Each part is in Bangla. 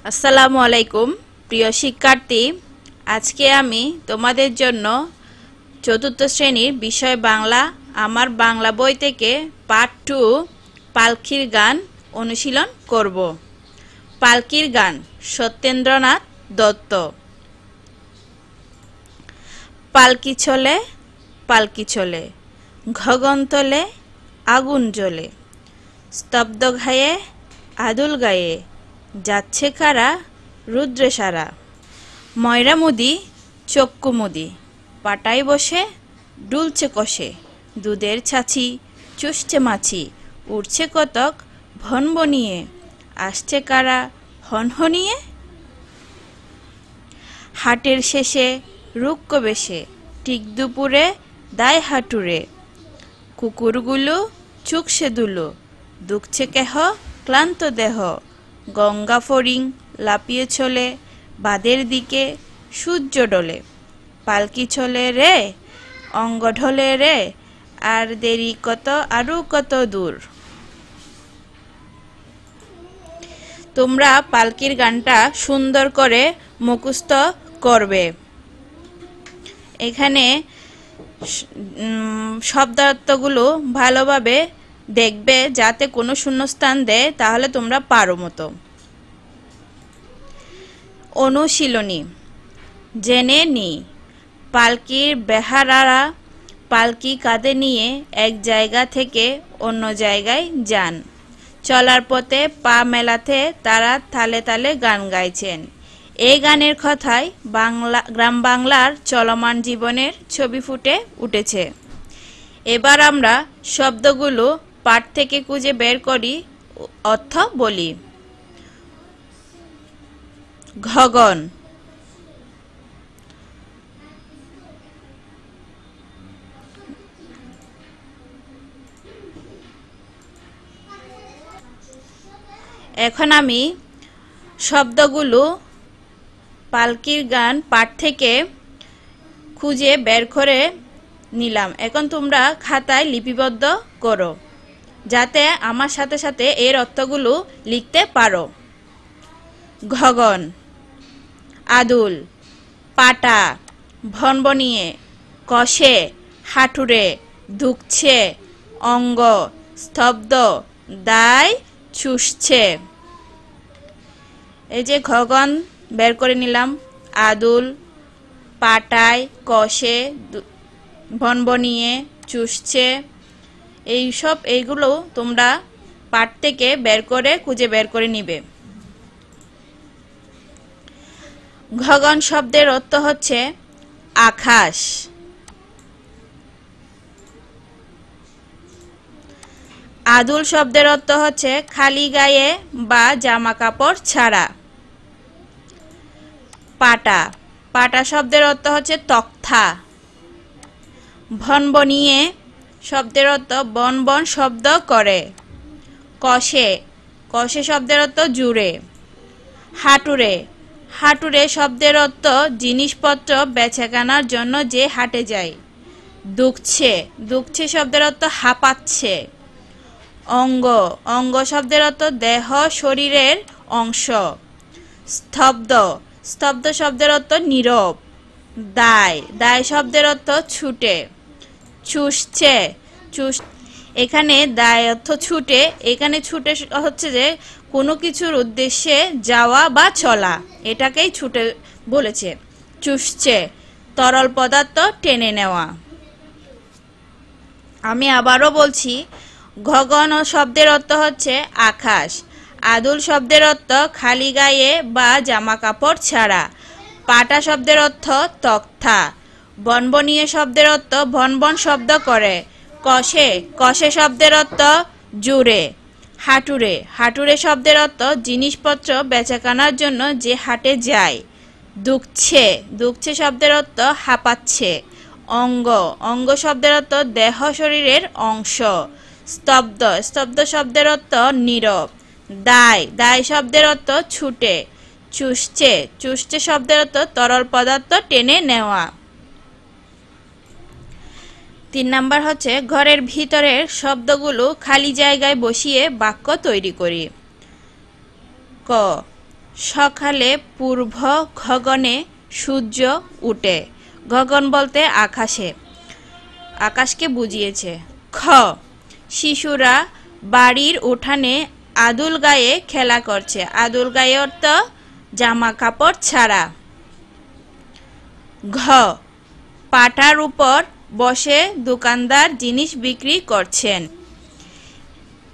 আসসালামু আলাইকুম প্রিয় শিক্ষার্থী, আজকে আমি তোমাদের জন্য চতুর্থ শ্রেণীর বিষয় বাংলা আমার বাংলা বই থেকে পার্ট 2 পালকির গান অনুশীলন করব। পালকির গান সত্যেন্দ্রনাথ দত্ত। পালকি চলে গগনতলে আগুন জ্বলে, স্তব্ধ ঘায়ে আদুল গায়ে যাচ্ছে কারা রুদ্রে সারা। ময়রা মুদি চক্ষু মুদি, পাটায় বসে ডুলছে কষে, দুধের ছাছি চুষছে মাছি, উঠছে কতক ভনবনিয়ে, আসছে কারা হনহনিয়ে। হাটের শেষে রুক্ষ বেশে, ঠিক দুপুরে দায় হাঁটুরে, কুকুরগুলো চুকছে দুলো, দুঃখছে কেহ ক্লান্ত দেহ। গঙ্গা ফড়িং লাপিয়ে চলে, বাদের দিকে সূর্য ডলে। পালকি চলে রে অঙ্গ ঢলে রে, আর দেরি কত আরো কত দূর। তোমরা পালকির গানটা সুন্দর করে মুখস্থ করবে। এখানে শব্দার্থগুলো ভালোভাবে দেখবে যাতে কোনো শূন্যস্থান দেয়, তাহলে তোমরা পারো মতো। অনুশীলনী জেনে নি। পালকির বেহারারা পালকি কাঁধে নিয়ে এক জায়গা থেকে অন্য জায়গায় যান। চলার পথে পা মেলাতে তারা তালে তালে গান গাইছেন। এই গানের কথায় গ্রাম বাংলার চলমান জীবনের ছবি ফুটে উঠেছে। এবার আমরা শব্দগুলো পাঠ থেকে খুঁজে বের করি, অর্থ বলি। গগন, এখন আমি শব্দগুলো পালকির গান পাঠ থেকে খুঁজে বের করে নিলাম। এখন তোমরা খাতায় লিপিবদ্ধ করো, যাতে আমার সাথে সাথে এর অর্থগুলো লিখতে পারো। গগন, আদুল, পাটা, ভনবনিয়ে, কষে, হাঁটুরে, ধুকছে, অঙ্গ, স্তব্ধ, দায়, চুষছে। এই যে গগন বের করে নিলাম, আদুল, পাটায়, কষে, ভনবনিয়ে, চুষছে, এইগুলো তোমরা পাঠ থেকে বের করে খুঁজে বের করে নিবে। গগন শব্দের অর্থ হচ্ছে আকাশ। আদুল শব্দের অর্থ হচ্ছে খালি গায়ে বা জামা কাপড় ছাড়া। পাটা, পাটা শব্দের অর্থ হচ্ছে তক্তা। ভনবনিয়ে শব্দের অর্থ বনবন শব্দ করে। কষে, কষে শব্দের অর্থ জুড়ে। হাঁটুরে, হাঁটুরে শব্দের অর্থ জিনিসপত্র বেচাকেনার জন্য যে হাটে যায়। দুঃখছে, দুঃখছে শব্দের অর্থ হাঁপাচ্ছে। অঙ্গ, অঙ্গ শব্দের অর্থ দেহ শরীরের অংশ। স্তব্ধ, স্তব্ধ শব্দের অর্থ নীরব। দায়, দায় শব্দের অর্থ ছুটে। চুষছে, এখানে দায় অর্থ ছুটে। এখানে ছুটে হচ্ছে যে কোনো কিছুর উদ্দেশ্যে যাওয়া বা চলা, এটাকেই ছুটে বলেছে। চুষছে, তরল পদার্থ টেনে নেওয়া। আমি আবারও বলছি, গগন শব্দের অর্থ হচ্ছে আকাশ। আদুল শব্দের অর্থ খালি গায়ে বা জামা কাপড় ছাড়া। পাটা শব্দের অর্থ তক্তা। বনবনিয়ে শব্দের অর্থ ভনবন শব্দ করে। কষে, কষে শব্দের অর্থ জুড়ে। হাঁটুরে, হাঁটুরে শব্দের অর্থ জিনিসপত্র বেচাকেনার জন্য যে হাটে যায়। দুঃখছে, দুঃখছে শব্দের অর্থ হাঁপাচ্ছে। অঙ্গ, অঙ্গ শব্দের অর্থ দেহ শরীরের অংশ। স্তব্ধ, স্তব্ধ শব্দের অর্থ নীরব। দায়, দায় শব্দের অর্থ ছুটে। চুষছে, চুষছে শব্দের অর্থ তরল পদার্থ টেনে নেওয়া। 3 নাম্বার হচ্ছে ঘরের ভিতরের শব্দগুলো খালি জায়গায় বসিয়ে বাক্য তৈরি করি। ক, সকালে পূর্ব গগনে সূর্য উঠে। গগন বলতে আকাশে, আকাশকে বুঝিয়েছে। খ, শিশুরা বাড়ির উঠানে আদুল গায়ে খেলা করছে। আদুল গায়ে অর্থ জামা কাপড় ছাড়া। ঘ, পাটার উপর বসে দোকানদার জিনিস বিক্রি করছেন।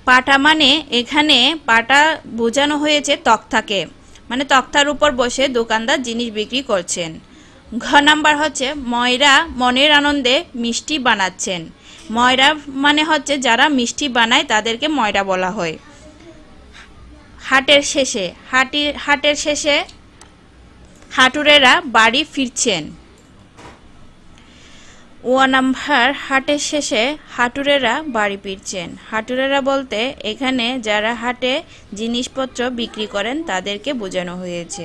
পাটা মানে এখানে পাটা বোঝানো হয়েছে তক্তাকে, মানে তক্তার উপর বসে দোকানদার জিনিস বিক্রি করছেন। ঘ নাম্বার হচ্ছে ময়রা মনের আনন্দে মিষ্টি বানাচ্ছেন। ময়রা মানে হচ্ছে যারা মিষ্টি বানায় তাদেরকে ময়রা বলা হয়। হাটের শেষে হাটুরেরা বাড়ি ফিরছেন। ও নাম্বার হাটের শেষে হাটুরেরা বাড়ি ফিরছেন। হাটুরেরা বলতে এখানে যারা হাটে জিনিসপত্র বিক্রি করেন তাদেরকে বোঝানো হয়েছে।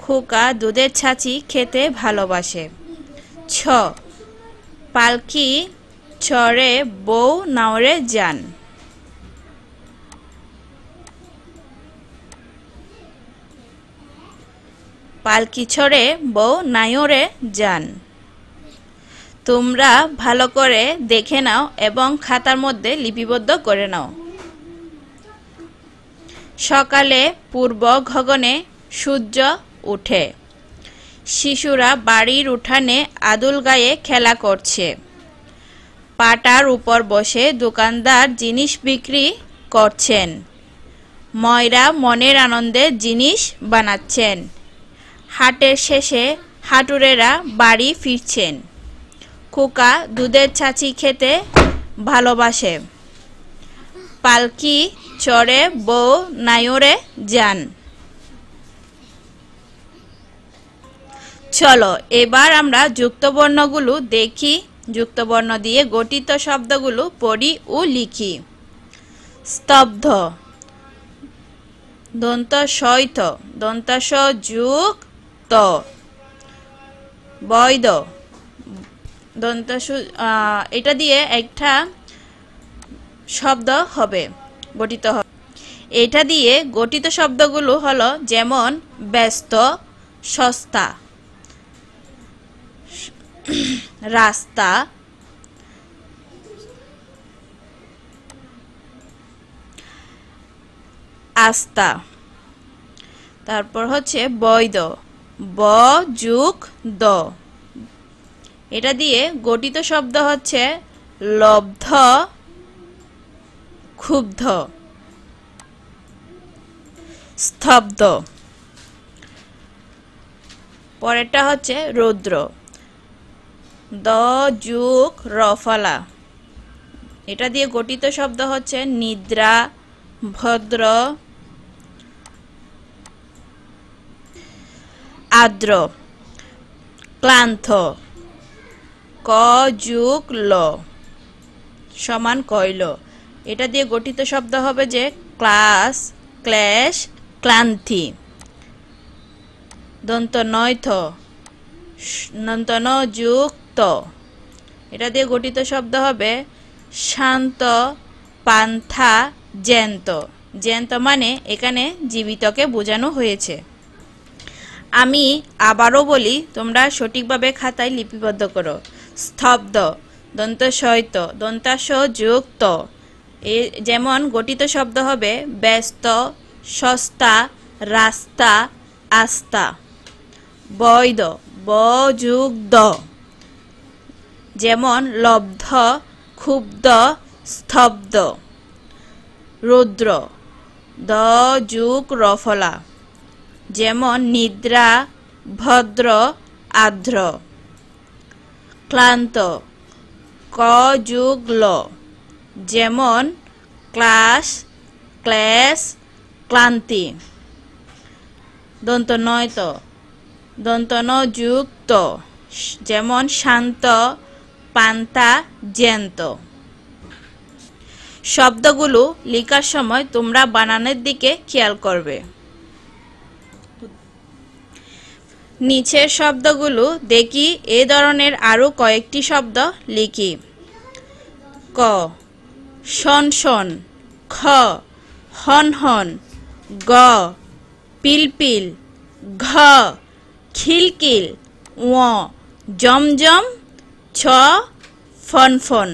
খোকা দুধের ছাঁচি খেতে ভালোবাসে। ছ, পালকি চড়ে বউ নাওরে যান। পালকি চড়ে বউ নাওরে যান। তোমরা ভালো করে দেখে নাও এবং খাতার মধ্যে লিপিবদ্ধ করে নাও। সকালে পূর্ব গগনে সূর্য উঠে। শিশুরা বাড়ির উঠানে আদুল গায়ে খেলা করছে। পাটার উপর বসে দোকানদার জিনিস বিক্রি করছেন। ময়রা মনের আনন্দে জিনিস বানাচ্ছেন। হাটের শেষে হাটুরেরা বাড়ি ফিরছেন। খোকা দুধের ছাঁচি খেতে ভালোবাসে। পালকি চড়ে বউ নাওরে যান। চলো এবার আমরা যুক্তবর্ণগুলো দেখি। যুক্তবর্ণ দিয়ে গঠিত শব্দগুলো পড়ি ও লিখি। স্তব্ধ, দন্ত সৈত, দন্ত স যুগ ত। বৈধ, দন্ত এটা দিয়ে একটা শব্দ হবে, গঠিত হবে। এটা দিয়ে গঠিত শব্দগুলো হলো যেমন ব্যস্ত, সস্তা, রাস্তা, আস্তা। তারপর হচ্ছে বৈধ, ব যুগ দ। এটা দিয়ে গঠিত শব্দ হচ্ছে লব্ধ, ক্ষুব্ধ, স্তব্ধ। পরেরটা হচ্ছে রৌদ্র, দ যুগ রফলা। এটা দিয়ে গঠিত শব্দ হচ্ছে নিদ্রা, ভদ্র, আর্দ্র, ক্লান্ত। ক যুগ ল সমান কইল। এটা দিয়ে গঠিত শব্দ হবে যে ক্লাস, ক্লেশ, ক্লান্তি। দন্ত নয়থ, দন্ত ন যুগ ত। এটা দিয়ে গঠিত শব্দ হবে শান্ত, পান্থা, জ্যান্ত। জ্যান্ত মানে এখানে জীবিতকে বোঝানো হয়েছে। আমি আবারও বলি, তোমরা সঠিকভাবে খাতায় লিপিবদ্ধ করো। স্তব্ধ, দন্ত সৈত, দন্তাস যুক্ত। যেমন গঠিত শব্দ হবে ব্যস্ত, সস্তা, রাস্তা, আস্তা। বৈধ, ব যুগ দ। যেমন লব্ধ, ক্ষুব্ধ, স্তব্ধ। রৌদ্র, দ যুগ রফলা। যেমন নিদ্রা, ভদ্র, আর্দ্র। ক্লান্ত, ক যুগ ল। যেমন ক্লাস, ক্লেশ, ক্লান্তি। দন্ত নয়ত, দন্ত ন যুক্ত। যেমন শান্ত, পান্তা, জ্যান্ত। শব্দগুলো লেখার সময় তোমরা বানানের দিকে খেয়াল করবে। নিচের শব্দগুলো দেখি এ ধরনের আরো কয়েকটি শব্দ লিখি। ক শন শন, খ হন হন, গ পিলপিল, ঘ খিলকিল, ও জমজম, ছ ফনফন।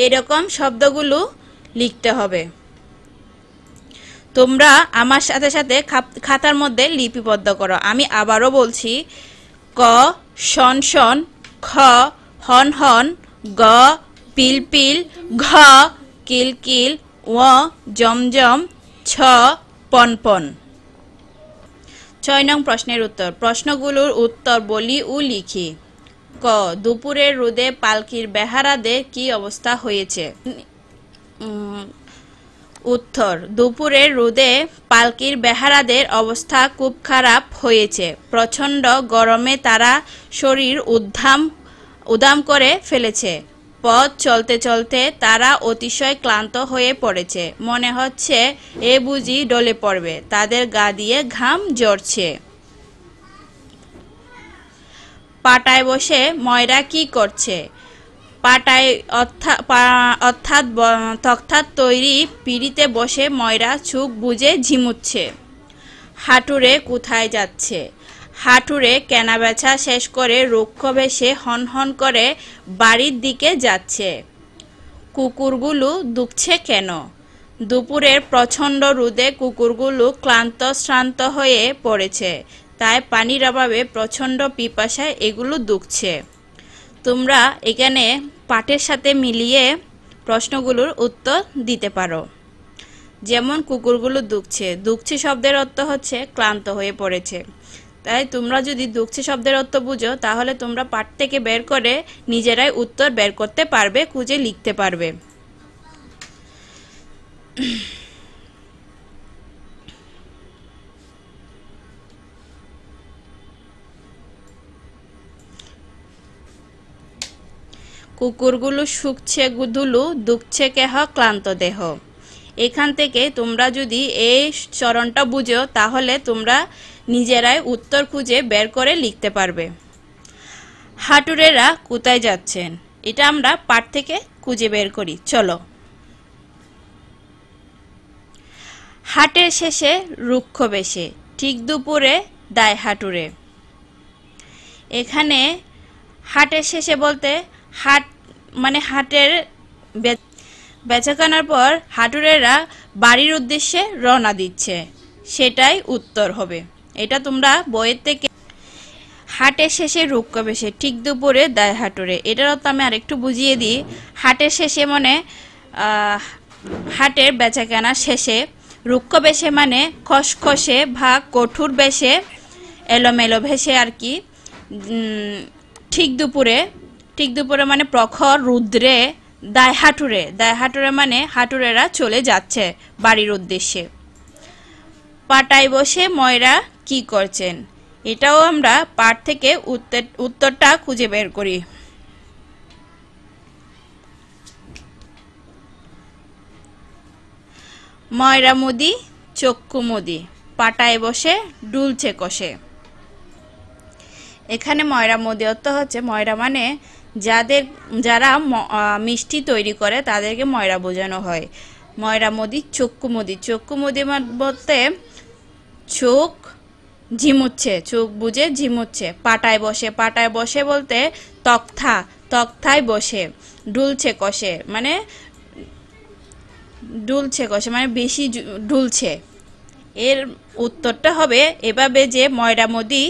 এরকম শব্দগুলো লিখতে হবে। তোমরা আমার সাথে সাথে খাতার মধ্যে লিপিবদ্ধ করো। আমি আবারও বলছি, ক শন শন, খ হন হন, গ পিলপিল, ঘ কিলকিল, ও জমজম, ছ পনপন। 6 নং প্রশ্নের উত্তর। প্রশ্নগুলোর উত্তর বলি ও লিখি। ক দুপুরের রোদে পালকির বেহারাদের কি অবস্থা হয়েছে? উত্তর, দুপুরের রোদে পালকির বেহারাদের অবস্থা খুব খারাপ হয়েছে। প্রচণ্ড গরমে তারা শরীর উদ্দাম করে ফেলেছে। পথ চলতে চলতে তারা অতিশয় ক্লান্ত হয়ে পড়েছে। মনে হচ্ছে এ বুঝি ডলে পড়বে। তাদের গা দিয়ে ঘাম ঝরছে। পাটায় বসে ময়রা কি করছে? পাটায় অর্থাৎ তক্তার তৈরি পিঁড়িতে বসে ময়রা চোখ বুজে ঝিমুচ্ছে। হাঁটুরে কোথায় যাচ্ছে? হাঁটুরে কেনাবেচা শেষ করে রুক্ষ বেশে হনহন করে বাড়ির দিকে যাচ্ছে। কুকুরগুলো দুঃখছে কেন? দুপুরের প্রচণ্ড রোদে কুকুরগুলো ক্লান্ত শ্রান্ত হয়ে পড়েছে। তাই পানির অভাবে প্রচণ্ড পিপাসায় এগুলো দুঃখছে। তোমরা এখানে পাঠের সাথে মিলিয়ে প্রশ্নগুলোর উত্তর দিতে পারো। যেমন কুকুরগুলো দুঃখছে, দুঃখছে শব্দের অর্থ হচ্ছে ক্লান্ত হয়ে পড়েছে। তাই তোমরা যদি দুঃখছে শব্দের অর্থ বুঝো, তাহলে তোমরা পাঠ থেকে বের করে নিজেরাই উত্তর বের করতে পারবে, খুঁজে লিখতে পারবে। কুকুরগুলো শুকছে ধুলু, দুঃখছে কেহ ক্লান্ত দেহ। এখান থেকে তোমরা যদি এই চরণটা বুঝো, তাহলে তোমরা নিজেরাই উত্তর খুঁজে বের করে লিখতে পারবে। হাঁটুরেরা কোথায় যাচ্ছেন? এটা আমরা পাঠ থেকে খুঁজে বের করি। চলো। হাটের শেষে রুক্ষ বেশে, ঠিক দুপুরে দায় হাঁটুরে। এখানে হাটের শেষে বলতে হাট মানে হাটের বেচাকেনার পর হাঁটুরেরা বাড়ির উদ্দেশ্যে রওনা দিচ্ছে, সেটাই উত্তর হবে। এটা তোমরা বইয়ের থেকে। হাটের শেষে রুক্ষ বেশে, ঠিক দুপুরে দায় হাঁটুরে, এটার অর্থ আমি আরেকটু বুঝিয়ে দিই। হাটের শেষে মানে হাটের বেচাকেনা শেষে, রুক্ষ বেশে মানে খসখসে বা কঠোর বেশে, এলোমেলো ভেসে আর কি। ঠিক দুপুরে, ঠিক দুপুরে মানে প্রখর রুদ্রে। দায় হাঁটুরে, দায় হাঁটুরে মানে হাঁটুরেরা চলে যাচ্ছে বাড়ির উদ্দেশ্যে। পাটায় বসে ময়রা কি করছেন? এটাও আমরা পাঠ থেকে উত্তরটা খুঁজে বের করি। ময়রা মুদি চক্ষু মুদি, পাটায় বসে ডুলছে কষে। এখানে ময়রা মুদি অর্থ হচ্ছে, ময়রা মানে যারা মিষ্টি তৈরি করে তাদেরকে ময়রা বোঝানো হয়। ময়রা মুদি চক্ষু মুদি, চক্ষু মুদি বলতে চোখ ঝিমুচ্ছে, চোখ বুঝে ঝিমুচ্ছে। পাটায় বসে, পাটায় বসে বলতে তক্তায় বসে। ডুলছে কষে মানে বেশি ডুলছে। এর উত্তরটা হবে এভাবে যে ময়রা মুদি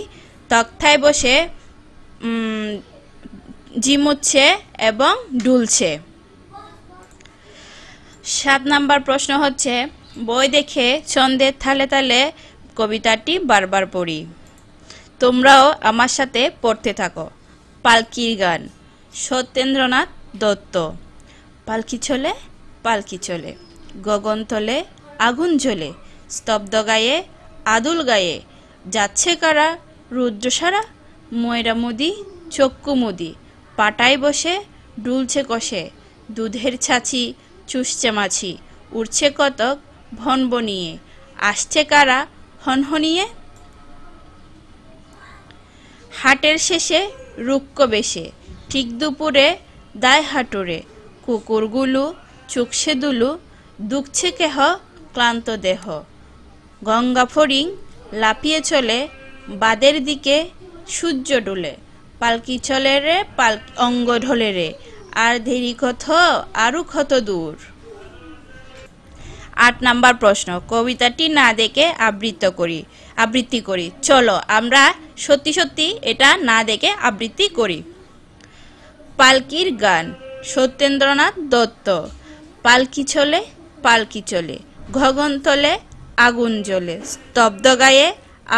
তক্তায় বসে ঝিমুচ্ছে এবং ডুলছে। 7 নাম্বার প্রশ্ন হচ্ছে, বই দেখে ছন্দের তালে তালে কবিতাটি বারবার পড়ি। তোমরাও আমার সাথে পড়তে থাকো। পালকির গান, সত্যেন্দ্রনাথ দত্ত। পালকি চলে, পালকি চলে, গগন তলে আগুন জ্বলে, স্তব্ধ গায়ে আদুল গায়ে, যাচ্ছে কারা রুদ্রসারা, ময়রা মুদি চক্ষু মুদি, পাটায় বসে ডুলছে কষে, দুধের ছাছি চুষছে মাছি, উঠছে কতক ভনবনিয়ে, আসছে কারা হনহনিয়ে। হাটের শেষে রুক্ষ বেশে, ঠিক দুপুরে দায় হাঁটুরে, কুকুরগুলো চুকছে দুলু, দুঃখছে কেহ ক্লান্ত দেহ। গঙ্গা ফড়িং লাফিয়ে চলে বাদের দিকে সূর্য ডুলে পালকি চলে রে পালকি অঙ্গ ঢলে রে আর দেরি কত আরো কত দূর। ৮ নাম্বার প্রশ্ন, কবিতাটি না দেখে আবৃত্তি করি। চলো আমরা সত্যি সত্যি এটা না দেখে আবৃত্তি করি। পালকির গান, সত্যেন্দ্রনাথ দত্ত। পালকি চলে গগনতলে আগুন জ্বলে, স্তব্ধ গায়ে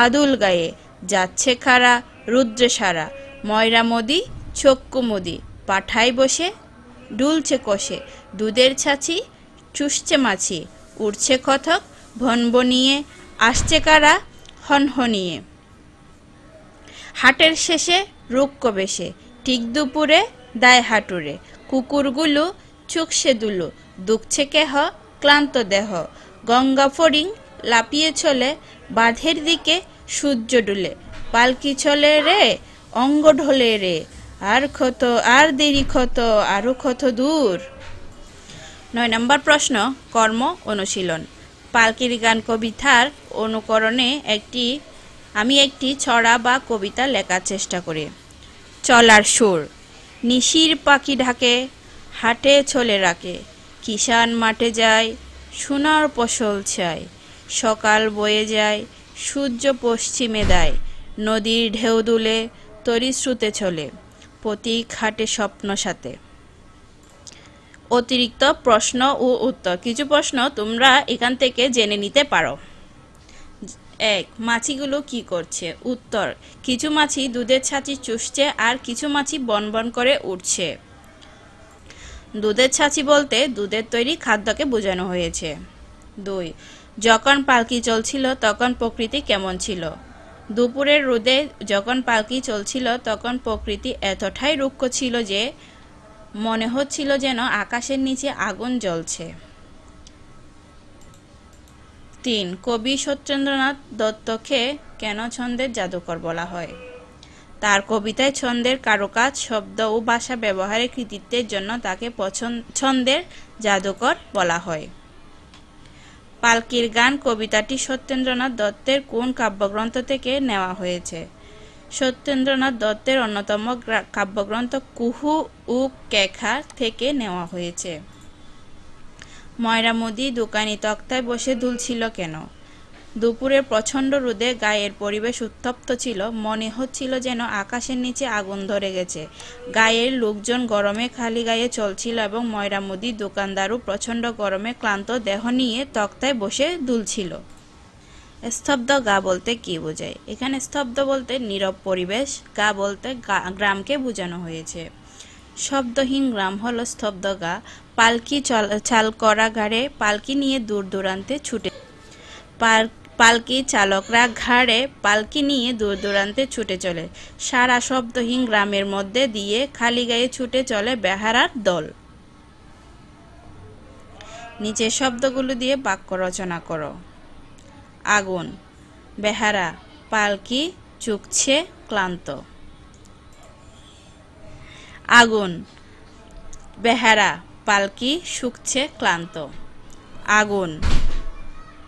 আদুল গায়ে যাচ্ছে খারা রুদ্রে সারা, ময়রা মোদি চক্ষু মুদি পাঠাই বসে ডুলছে কষে, দুধের ছাঁচি চুষছে মাছি, উড়ছে কথক ভনভনিয়ে, আসছে কারা হনহনিয়ে। হাটের শেষে রুক্ষ বেশে ঠিক দুপুরে দায় হাঁটুরে, কুকুরগুলো চুকসে দুলু দুঃখছে কেহ ক্লান্ত দেহ, গঙ্গা ফড়িং লাপিয়ে চলে বাঁধের দিকে সূর্য ডুলে, পালকি চলে রে অঙ্গ ঢলে রে আর দেরি কত আরো কত দূর। ৯ নম্বর প্রশ্ন, কর্ম অনুশীলন। পালকির গান কবিতার অনুকরণে আমি একটি ছড়া বা কবিতা লেখার চেষ্টা করি। চলার সুর, নিশির পাখি ঢাকে হাটে চলে রাখে, কিষান মাঠে যায় সোনার ফসল চায়, সকাল বয়ে যায় সূর্য পশ্চিমে দেয়, নদীর ঢেউ দুলে তরি স্রোতে চলে, প্রতীক হাটে স্বপ্ন সাথে। অতিরিক্ত প্রশ্ন ও উত্তর, কিছু প্রশ্ন তোমরা এখান থেকে জেনে নিতে পারো। ১. মাছিগুলো কি করছে? উত্তর, কিছু মাছি দুধের ছাঁচি চুষছে আর কিছু মাছি বনবন করে উঠছে। দুধের ছাঁচি বলতে দুধের তৈরি খাদ্যকে বোঝানো হয়েছে। ২. যখন পালকি চলছিল তখন প্রকৃতি কেমন ছিল? দুপুরের রোদে যখন পালকি চলছিল তখন প্রকৃতি এতটাই রুক্ষ ছিল যে মনে হচ্ছিল যেন আকাশের নিচে আগুন জ্বলছে। ৩. কবি সত্যেন্দ্রনাথ দত্তকে কেন ছন্দের জাদুকর বলা হয়? তার কবিতায় ছন্দের কারুকাজ, শব্দ ও ভাষা ব্যবহারের কৃতিত্বের জন্য তাকে ছন্দের জাদুকর বলা হয়। পালকির গান কবিতাটি সত্যেন্দ্রনাথ দত্তের কোন কাব্যগ্রন্থ থেকে নেওয়া হয়েছে? সত্যেন্দ্রনাথ দত্তের অন্যতম কাব্যগ্রন্থ কুহু ও কেখা থেকে নেওয়া হয়েছে। ময়রা মুদি দোকানি তক্তায় বসে দুলছিল কেন? দুপুরের প্রচণ্ড রোদে গায়ের পরিবেশ উত্তপ্ত ছিল, মনে হচ্ছিল যেন আকাশের নিচে আগুন ধরে গেছে। গায়ের লোকজন গরমে খালি গায়ে চলছিল এবং ময়রা মুদি দোকানদারও প্রচণ্ড গরমে ক্লান্ত দেহ নিয়ে তক্তায় বসে দুলছিল। স্তব্ধ গা বলতে কি বোঝায়? এখানে স্তব্ধ বলতে নীরব পরিবেশ, গা বলতে গ্রামকে বোঝানো হয়েছে। শব্দহীন গ্রাম হলো স্তব্ধ গা। পালকি চাল করা ঘাড়ে পালকি নিয়ে দূর দূরান্তে ছুটে পালকি চালকরা ঘাড়ে পালকি নিয়ে দূর দূরান্তে ছুটে চলে। সারা শব্দহীন গ্রামের মধ্যে দিয়ে খালি গায়ে ছুটে চলে বেহারার দল। নিচের শব্দগুলো দিয়ে বাক্য রচনা করো। আগুন, বেহারা, পালকি চুকছে ক্লান্ত। আগুন, বেহারা, পালকি শুকছে ক্লান্ত। আগুন,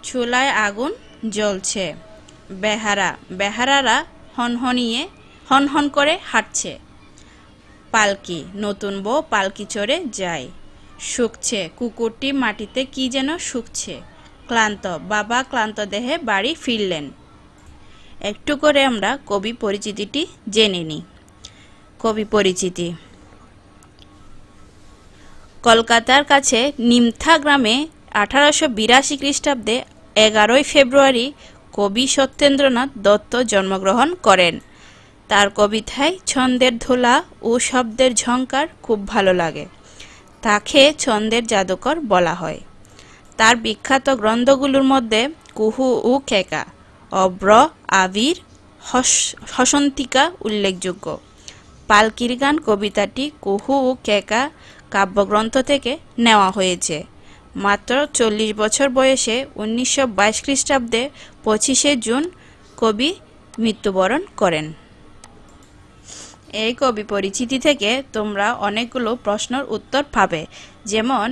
চুলায় আগুন জ্বলছে। বেহারারা হনহন করে হাঁটছে। পালকি, নতুন বউ পালকি চড়ে যায়। শুকছে, কুকুরটি মাটিতে কি যেন শুকছে। ক্লান্ত, বাবা ক্লান্ত দেহে বাড়ি ফিরলেন। একটু করে আমরা কবি পরিচিতিটি জেনে নিই। কবি পরিচিতি। কলকাতার কাছে নিমথা গ্রামে 1882 খ্রিস্টাব্দে 11 ফেব্রুয়ারি কবি সত্যেন্দ্রনাথ দত্ত জন্মগ্রহণ করেন। তার কবিতায় ছন্দের ধুলা ও শব্দের ঝংকার খুব ভালো লাগে। তাকে ছন্দের জাদুকর বলা হয়। তার বিখ্যাত গ্রন্থগুলোর মধ্যে কুহু ও কেকা, অব্র, আবির, হসন্তিকা উল্লেখযোগ্য। পালকির গান কবিতাটি কুহু ও কেকা কাব্যগ্রন্থ থেকে নেওয়া হয়েছে। মাত্র 40 বছর বয়সে 1922 খ্রিস্টাব্দে 25শে জুন কবি মৃত্যুবরণ করেন। এই কবি পরিচিতি থেকে তোমরা অনেকগুলো প্রশ্নের উত্তর পাবে, যেমন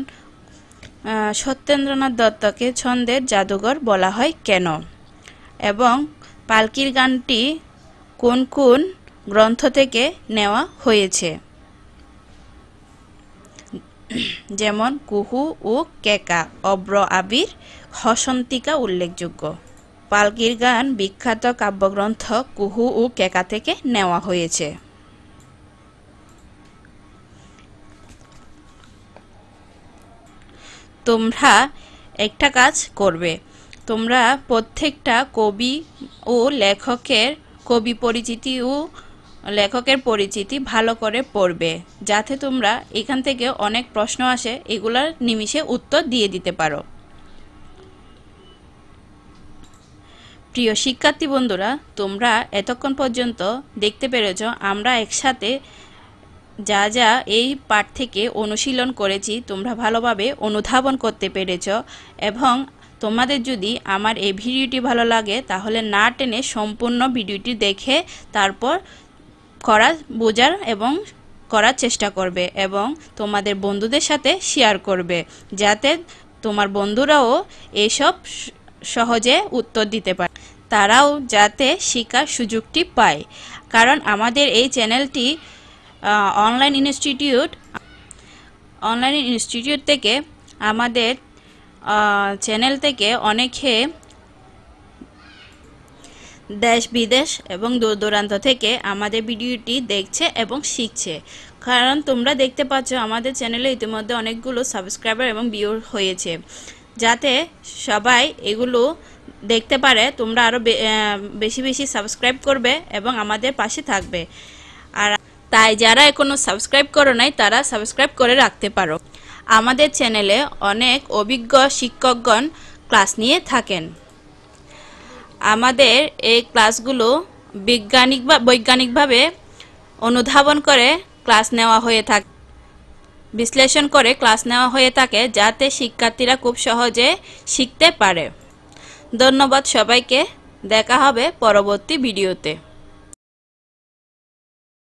সত্যেন্দ্রনাথ দত্তকে ছন্দের জাদুঘর বলা হয় কেন? এবং পালকির গানটি কোন কোন গ্রন্থ থেকে নেওয়া হয়েছে। যেমন কুহু ও কেকা, অব্র আবির, হসন্তিকা উল্লেখযোগ্য। পালকির গান বিখ্যাত কাব্যগ্রন্থ কুহু ও কেকা থেকে নেওয়া হয়েছে। তোমরা একটা কাজ করবে, তোমরা প্রত্যেকটা কবি ও লেখকের পরিচিতি ভালো করে পড়বে, যাতে তোমরা এখান থেকে অনেক প্রশ্ন আসে, এগুলার নিমিষে উত্তর দিয়ে দিতে পারো। প্রিয় শিক্ষার্থী বন্ধুরা, তোমরা এতক্ষণ পর্যন্ত দেখতে পেরেছ আমরা একসাথে যা যা এই পাঠ থেকে অনুশীলন করেছি তোমরা ভালোভাবে অনুধাবন করতে পেরেছ। এবং তোমাদের যদি আমার এই ভিডিওটি ভালো লাগে তাহলে না টেনে সম্পূর্ণ ভিডিওটি দেখে তারপর বোঝার এবং করার চেষ্টা করবে এবং তোমাদের বন্ধুদের সাথে শেয়ার করবে, যাতে তোমার বন্ধুরাও এসব সহজে উত্তর দিতে পারে, তারাও যাতে শেখার সুযোগটি পায়। কারণ আমাদের এই চ্যানেলটি অনলাইন ইনস্টিটিউট থেকে আমাদের চ্যানেল থেকে অনেকে দেশ বিদেশ এবং দূর দূরান্ত থেকে আমাদের ভিডিওটি দেখছে এবং শিখছে। কারণ তোমরা দেখতে পাচ্ছ আমাদের চ্যানেলে ইতিমধ্যে অনেকগুলো সাবস্ক্রাইবার এবং ভিউ হয়েছে, যাতে সবাই এগুলো দেখতে পারে। তোমরা আরও বেশি বেশি সাবস্ক্রাইব করবে এবং আমাদের পাশে থাকবে। আর তাই যারা এখনো সাবস্ক্রাইব করো নাই তারা সাবস্ক্রাইব করে রাখতে পারো। আমাদের চ্যানেলে অনেক অভিজ্ঞ শিক্ষকগণ ক্লাস নিয়ে থাকেন। আমাদের এই ক্লাসগুলো বৈজ্ঞানিকভাবে অনুধাবন করে ক্লাস নেওয়া হয়ে থাকে, বিশ্লেষণ করে ক্লাস নেওয়া হয়ে থাকে, যাতে শিক্ষার্থীরা খুব সহজে শিখতে পারে। ধন্যবাদ সবাইকে, দেখা হবে পরবর্তী ভিডিওতে।